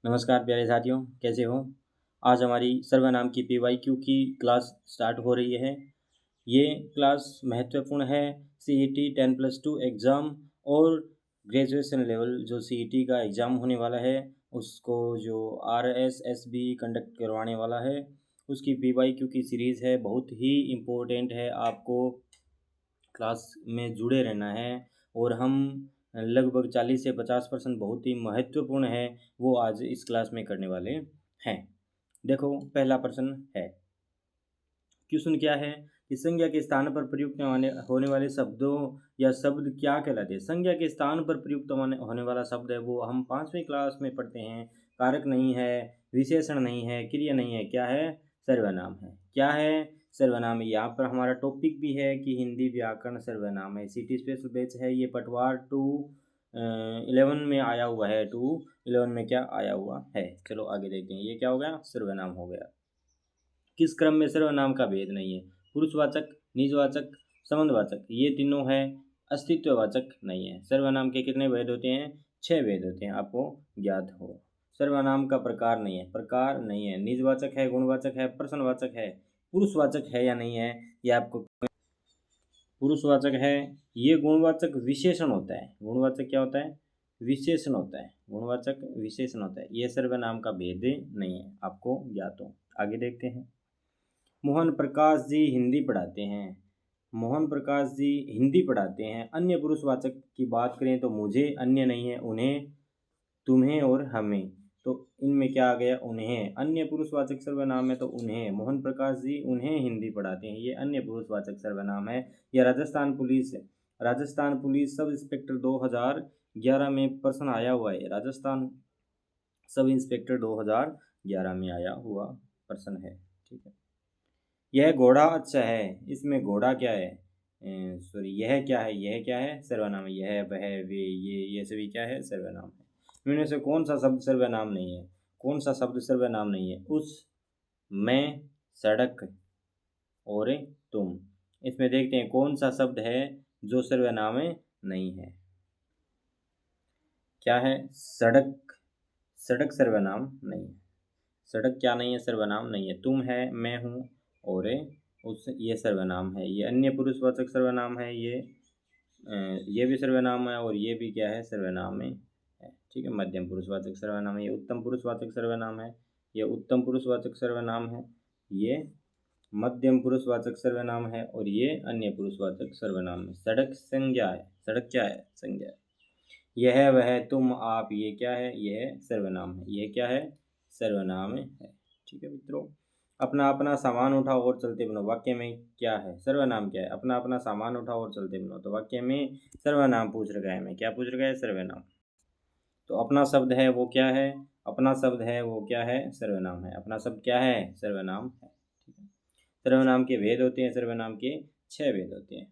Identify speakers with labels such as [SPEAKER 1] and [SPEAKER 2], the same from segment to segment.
[SPEAKER 1] नमस्कार प्यारे साथियों, कैसे हो? आज हमारी सर्वनाम की पीवाईक्यू की क्लास स्टार्ट हो रही है। ये क्लास महत्वपूर्ण है सीईटी 10+2 एग्ज़ाम और ग्रेजुएशन लेवल जो सीईटी का एग्ज़ाम होने वाला है, उसको जो आरएसएसबी कंडक्ट करवाने वाला है, उसकी पीवाईक्यू की सीरीज़ है। बहुत ही इम्पोर्टेंट है, आपको क्लास में जुड़े रहना है और हम लगभग 40 से 50% बहुत ही महत्वपूर्ण है, वो आज इस क्लास में करने वाले हैं। देखो, पहला प्रश्न है, क्वेश्चन क्या है कि संज्ञा के स्थान पर प्रयुक्त होने वाले शब्दों या शब्द क्या कहलाते हैं। संज्ञा के स्थान पर प्रयुक्त होने वाला शब्द है वो हम 5वीं क्लास में पढ़ते हैं। कारक नहीं है, विशेषण नहीं है, क्रिया नहीं है, क्या है? सर्वनाम है। क्या है? सर्वनाम। यहाँ पर हमारा टॉपिक भी है कि हिंदी व्याकरण सर्वनाम है। सिटी स्पेशल बैच है, ये पटवार 11 में आया हुआ है। 11 में क्या आया हुआ है? चलो आगे देखते हैं। ये क्या हो गया? सर्वनाम हो गया। किस क्रम में सर्वनाम का भेद नहीं है? पुरुषवाचक, निजवाचक, संबंधवाचक, ये तीनों है। अस्तित्ववाचक नहीं है। सर्वनाम के कितने भेद होते हैं? 6 भेद होते हैं, आपको ज्ञात हो। सर्वनाम का प्रकार नहीं है, प्रकार नहीं है। निजवाचक है, गुणवाचक है, प्रश्नवाचक है। पुरुषवाचक है या नहीं है, ये आपको पुरुषवाचक है। ये गुणवाचक विशेषण होता है। गुणवाचक क्या होता है? विशेषण होता है। गुणवाचक विशेषण होता है। ये सर्वनाम का भेद नहीं है, आपको ज्ञात हो। आगे देखते हैं। मोहन प्रकाश जी हिंदी पढ़ाते हैं। मोहन प्रकाश जी हिंदी पढ़ाते हैं। अन्य पुरुषवाचक की बात करें तो मुझे, अन्य नहीं है, उन्हें, तुम्हें और हमें। तो इनमें क्या आ गया? उन्हें। अन्य पुरुषवाचक सर्वनाम है तो उन्हें। मोहन प्रकाश जी उन्हें हिंदी पढ़ाते हैं, ये अन्य पुरुषवाचक सर्वनाम है। या राजस्थान पुलिस है। राजस्थान पुलिस सब इंस्पेक्टर 2011 में प्रश्न आया हुआ है। राजस्थान सब इंस्पेक्टर 2011 में आया हुआ प्रश्न है। ठीक है। यह घोड़ा अच्छा है। इसमें घोड़ा क्या है? सॉरी, यह क्या है? यह क्या है? सर्वनाम है। यह, वह, वे, ये सभी क्या है? सर्वनाम है। इनमें से कौन सा शब्द सर्वनाम नहीं है? कौन सा शब्द सर्वनाम नहीं है? उस, मैं, सड़क और तुम। इसमें देखते हैं कौन सा शब्द है जो सर्वनाम नहीं है। क्या है? सड़क। सड़क सर्वनाम नहीं है। सड़क क्या नहीं है? सर्वनाम नहीं है। तुम है, मैं हूँ और उस, ये सर्वनाम है। ये अन्य पुरुषवाचक सर्वनाम है। ये भी सर्वनाम है और ये भी क्या है? सर्वनाम है। ठीक है। मध्यम पुरुषवाचक सर्वनाम है। ये उत्तम पुरुषवाचक सर्वनाम है। ये उत्तम पुरुषवाचक सर्वनाम है। ये मध्यम पुरुषवाचक सर्वनाम है और ये अन्य पुरुषवाचक सर्वनाम है। सड़क संज्ञा है। सड़क क्या है? संज्ञा है। यह, वह, तुम, आप, ये क्या है? यह सर्वनाम है। यह क्या है? सर्वनाम है। ठीक है मित्रों। अपना अपना सामान उठाओ और चलते बनो, वाक्य में क्या है? सर्वनाम क्या है? अपना अपना सामान उठाओ और चलते बनो, तो वाक्य में सर्वनाम पूछ रखा है हमें। क्या पूछ रखा है? सर्वनाम। तो अपना शब्द है वो क्या है? अपना शब्द है वो क्या है? सर्वनाम है। अपना शब्द क्या है? सर्वनाम है। ठीक है। सर्वनाम के भेद होते हैं। सर्वनाम के 6 भेद होते हैं।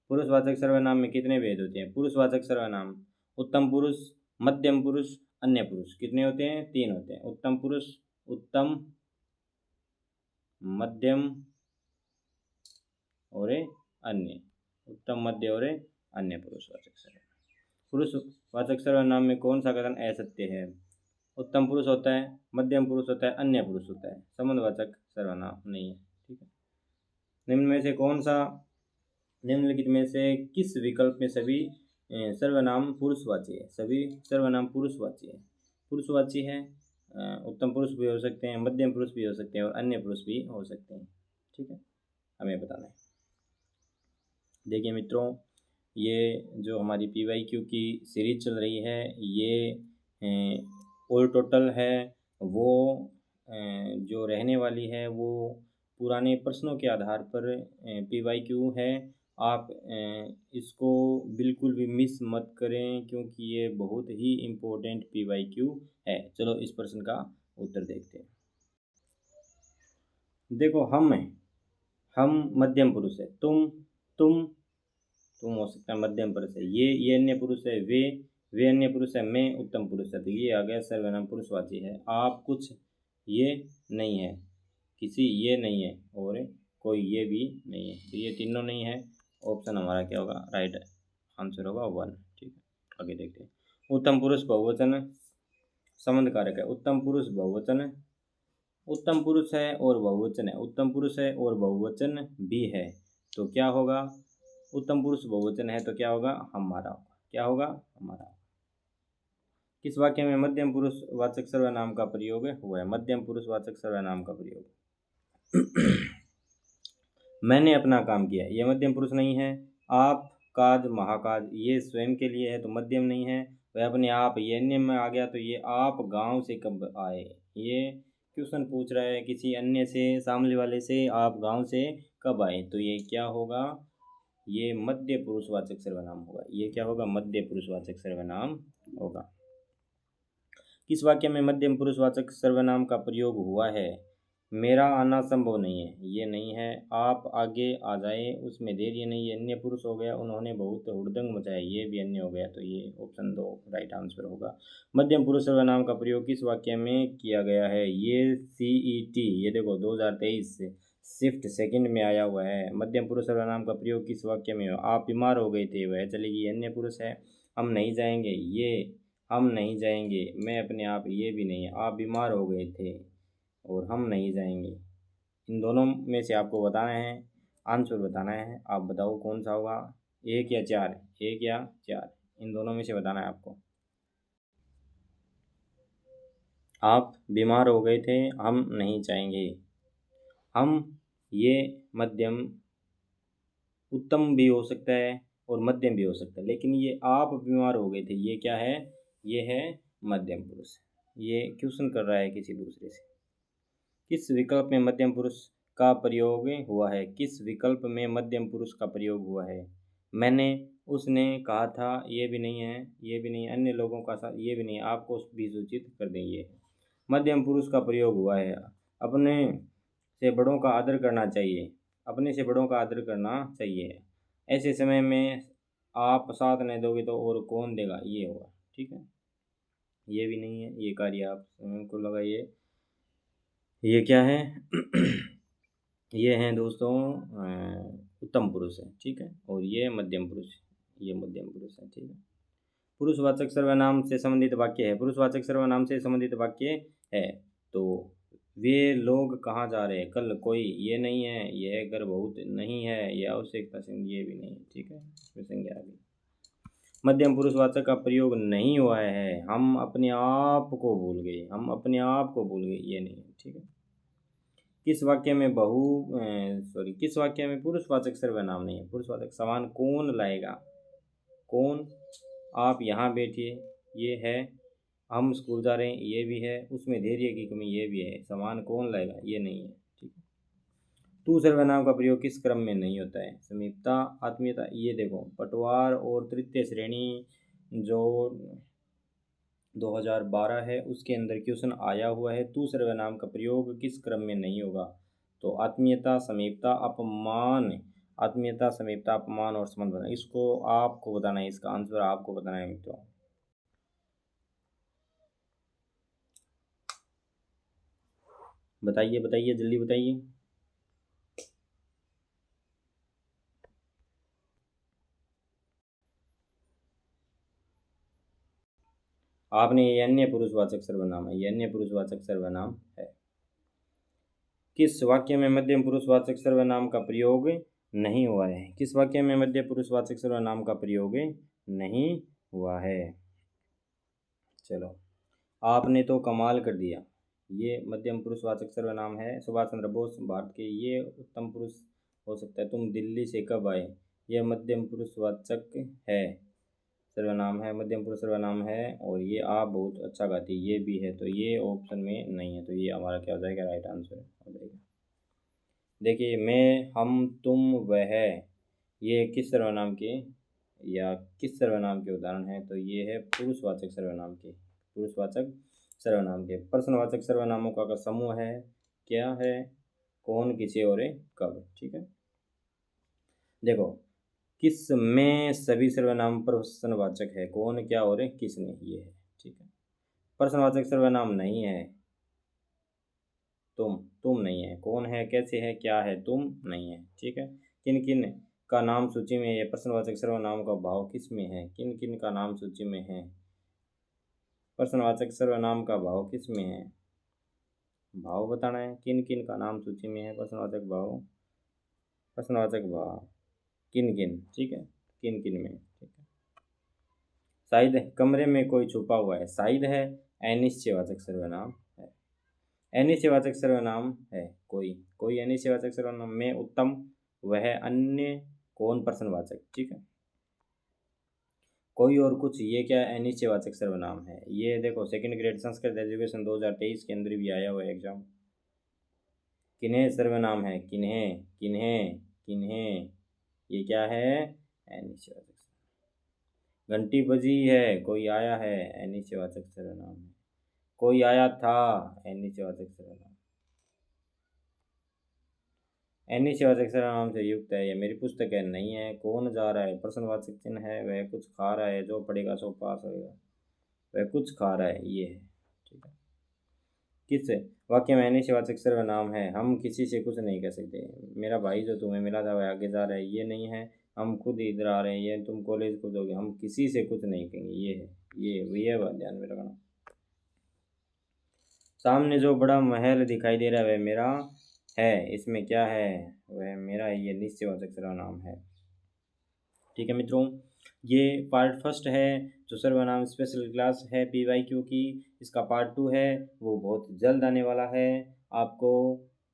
[SPEAKER 1] पुरुषवाचक सर्वनाम में कितने भेद होते हैं? पुरुषवाचक सर्वनाम, उत्तम पुरुष, मध्यम पुरुष, अन्य पुरुष। कितने होते हैं? 3 होते हैं। उत्तम पुरुष, उत्तम, मध्यम और अन्य। उत्तम, मध्य और अन्य पुरुषवाचक सर्वनाम। पुरुषवाचक सर्वनाम में कौन सा कथन असत्य है? उत्तम पुरुष होता है, मध्यम पुरुष होता है, अन्य पुरुष होता है। संबंधवाचक सर्वनाम नहीं है। ठीक है। निम्न में से कौन सा, निम्नलिखित में से किस विकल्प में सभी सर्वनाम पुरुषवाची है? सभी सर्वनाम पुरुषवाची है। पुरुषवाची है। उत्तम पुरुष भी हो सकते हैं, मध्यम पुरुष भी हो सकते हैं और अन्य पुरुष भी हो सकते हैं। ठीक है, हमें बताना है। देखिए मित्रों, ये जो हमारी पीवाईक्यू की सीरीज चल रही है, ये ऑल टोटल है वो जो रहने वाली है वो पुराने प्रश्नों के आधार पर पीवाईक्यू है। आप इसको बिल्कुल भी मिस मत करें क्योंकि ये बहुत ही इम्पोर्टेंट पीवाईक्यू है। चलो इस प्रश्न का उत्तर देखते हैं। देखो, हम मध्यम पुरुष है। तुम हो सकता है मध्यम पुरुष है। ये अन्य पुरुष है। वे अन्य पुरुष है। मैं उत्तम पुरुष है। तो ये आ गया सर्वनाम पुरुषवाची है। आप कुछ, ये नहीं है, किसी, ये नहीं है और कोई, ये भी नहीं है। तो ये तीनों नहीं है। ऑप्शन हमारा क्या होगा? राइट आंसर होगा 1। ठीक है, आगे देखते हैं। उत्तम पुरुष बहुवचन संबंध कारक है। उत्तम पुरुष बहुवचन, उत्तम पुरुष है और बहुवचन है, उत्तम पुरुष है और बहुवचन भी है, तो क्या होगा? उत्तम पुरुष बहुवचन है तो क्या होगा? हमारा होगा। क्या होगा? हमारा। किस वाक्य में मध्यम पुरुष वाचक सर्वनाम का प्रयोग हुआ है? मध्यम पुरुष वाचक सर्वनाम का प्रयोग मैंने अपना काम किया, ये मध्यम पुरुष नहीं है। आप, काज, महाकाज, ये स्वयं के लिए है तो मध्यम नहीं है। वह अपने आप, ये अन्य में आ गया तो ये आप गांव से कब आए? ये क्वेश्चन पूछ रहा है किसी अन्य से, सामने वाले से, आप गांव से कब आए, तो ये क्या होगा? ये मध्य पुरुषवाचक सर्वनाम होगा। ये क्या होगा? मध्य पुरुषवाचक सर्वनाम होगा। किस वाक्य में मध्यम पुरुषवाचक सर्वनाम का प्रयोग हुआ है? मेरा आना संभव नहीं है, ये नहीं है। आप आगे आ जाए, उसमें देर ये नहीं, ये अन्य पुरुष हो गया। उन्होंने बहुत हुड़दंग मचाया, ये भी अन्य हो गया, तो ये ऑप्शन 2 राइट आंसर होगा। मध्यम पुरुष सर्वनाम का प्रयोग किस वाक्य में किया गया है? ये CET, ये देखो 2023 से शिफ्ट सेकंड में आया हुआ है। मध्यम पुरुष सर्वनाम का प्रयोग किस वाक्य में हो? आप बीमार हो गए थे, वह चलेगी, अन्य पुरुष है। हम नहीं जाएंगे, ये हम नहीं जाएंगे। मैं अपने आप, ये भी नहीं है। आप बीमार हो गए थे और हम नहीं जाएंगे। इन दोनों में से आपको बताना है, आंसर बताना है। आप बताओ कौन सा होगा? 1 या 4? 1 या 4, इन दोनों में से बताना है आपको। आप बीमार हो गए थे, हम नहीं जाएंगे। हम, ये मध्यम, उत्तम भी हो सकता है और मध्यम भी हो सकता है, लेकिन ये आप बीमार हो गए थे, ये क्या है? ये है मध्यम पुरुष। ये क्वेश्चन कर रहा है किसी दूसरे से। किस विकल्प में मध्यम पुरुष का प्रयोग हुआ है? किस विकल्प में मध्यम पुरुष का प्रयोग हुआ है? मैंने, उसने, कहा था, ये भी नहीं है, ये भी नहीं, अन्य लोगों का साथ, ये भी नहीं, आपको भी सूचित कर देंगे। मध्यम पुरुष का प्रयोग हुआ है। अपने से बड़ों का आदर करना चाहिए, अपने से बड़ों का आदर करना चाहिए। ऐसे समय में आप साथ नहीं दोगे तो और कौन देगा? ये होगा। ठीक है, ये भी नहीं है, ये कार्य आप स्वयं को लगाइए। ये क्या है? ये हैं दोस्तों उत्तम पुरुष है। ठीक है, और ये मध्यम पुरुष, ये मध्यम पुरुष है। ठीक है, पुरुषवाचक सर्वनाम से संबंधित वाक्य है। पुरुषवाचक सर्वनाम से संबंधित वाक्य है, तो वे लोग कहाँ जा रहे हैं? कल कोई, ये नहीं है। यह घर बहुत नहीं है, यह आवश्यकता से, ये भी नहीं है। ठीक है, इसमें संज्ञा आ गई। मध्यम पुरुषवाचक का प्रयोग नहीं हुआ है। हम अपने आप को भूल गए, हम अपने आप को भूल गए, ये नहीं है। ठीक है, किस वाक्य में किस वाक्य में पुरुषवाचक सर्वनाम नहीं है? पुरुषवाचक सामान कौन लाएगा? कौन, आप यहाँ बैठिए, ये है। हम स्कूल जा रहे हैं, ये भी है। उसमें धैर्य की कमी, ये भी है। सामान कौन लाएगा? ये नहीं है। ठीक है, तू सर्वनाम का प्रयोग किस क्रम में नहीं होता है? समीपता, आत्मीयता, ये देखो पटवार और तृतीय श्रेणी जो 2012 है उसके अंदर क्वेश्चन आया हुआ है। तू सर्वनाम का प्रयोग किस क्रम में नहीं होगा? तो आत्मीयता, समीपता, अपमान, आत्मीयता, समीपता, अपमान और संबंध बनाना, इसको आपको बताना है, इसका आंसर आपको बताना है मित्रों। बताइए बताइए, जल्दी बताइए। आपने, ये अन्य पुरुषवाचक सर्वनाम है, ये अन्य पुरुषवाचक सर्वनाम है। किस वाक्य में मध्यम पुरुषवाचक सर्वनाम का प्रयोग नहीं हुआ है? किस वाक्य में मध्य पुरुषवाचक सर्वनाम का प्रयोग नहीं हुआ है? चलो, आपने तो कमाल कर दिया। ये मध्यम पुरुषवाचक सर्वनाम है। सुभाष चंद्र बोस भारत के, ये उत्तम पुरुष हो सकता है। तुम दिल्ली से कब आए? यह मध्यम पुरुषवाचक है, सर्वनाम है, मध्यम पुरुष सर्वनाम है। और ये आप बहुत अच्छा गाती, ये भी है, तो ये ऑप्शन में नहीं है, तो ये हमारा क्या हो जाएगा? राइट आंसर हो जाएगा। देखिए, मैं, हम, तुम, वह, ये किस सर्वनाम के या किस सर्वनाम के उदाहरण हैं? तो ये है पुरुषवाचक सर्वनाम के, पुरुषवाचक सर्वनाम के। प्रश्नवाचक सर्वनामों का समूह है। क्या है? कौन, किसे और कब। ठीक है, देखो, किस में सभी सर्वनाम प्रश्नवाचक है। कौन, क्या और किसने, ये है। ठीक है, प्रश्नवाचक सर्वनाम नहीं है। तुम नहीं है। कौन है, कैसे है, क्या है, तुम नहीं है। ठीक है, किन किन का नाम सूची में है? प्रश्नवाचक सर्वनाम का भाव किस में है? किन किन का नाम सूची में है? प्रश्नवाचक सर्वनाम का भाव किस में है? भाव बताना है। किन किन का नाम सूची में है? प्रश्नवाचक भाव, प्रश्नवाचक भाव किन किन, ठीक है, किन किन में, ठीक है। शायद कमरे में कोई छुपा हुआ है, शायद है अनिश्चयवाचक सर्वनाम है। अनिश्चयवाचक सर्वनाम है कोई, कोई अनिश्चयवाचक सर्वनाम में उत्तम, वह, अन्य, कौन प्रश्नवाचक, ठीक है। कोई और कुछ, ये क्या अनिश्चयवाचक सर्वनाम है। ये देखो सेकंड ग्रेड संस्कृत एजुकेशन 2023 के अंदर भी आया हुआ है एग्जाम। किन्हें सर्वनाम है, किन्हें, किन्हें, किन्हें, ये क्या है अनिश्चयवाचक। घंटी बजी है, कोई आया है, अनिश्चयवाचक सर्वनाम है। कोई आया था, अनिश्चयवाचक सर्वनाम। अनिश्चयवाचक सर्वनाम से युक्त है, ये मेरी पुस्तक है, नहीं है। कौन जा रहा है, प्रश्नवाचक चिन्ह है, वह कुछ खा रहा है, जो पढ़ेगा सो पास होएगा, वह कुछ खा रहा है, ये है, ठीक है। किस वाक्य में अनिश्चयवाचक सर्वनाम है, हम किसी से कुछ नहीं कह सकते। मेरा भाई जो तुम्हें मिला था वह आगे जा रहा है, ये नहीं है। हम खुद इधर आ रहे हैं, ये तुम कॉलेज को दोगे, हम किसी से कुछ नहीं कहेंगे, ये है, ये बात ध्यान में रखना। सामने जो बड़ा महल दिखाई दे रहा है वह मेरा है, इसमें क्या है, वह मेरा है, ये निश्चयवाचक सर्वनाम है, ठीक है मित्रों। ये पार्ट फर्स्ट है जो सर्वनाम स्पेशल क्लास है PYQ की। इसका पार्ट 2 है, वो बहुत जल्द आने वाला है। आपको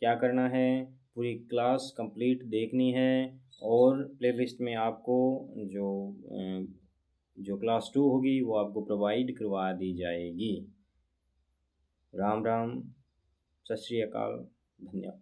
[SPEAKER 1] क्या करना है, पूरी क्लास कंप्लीट देखनी है और प्लेलिस्ट में आपको जो क्लास 2 होगी वो आपको प्रोवाइड करवा दी जाएगी। राम राम, सत श्री अकाल, धन्यवाद।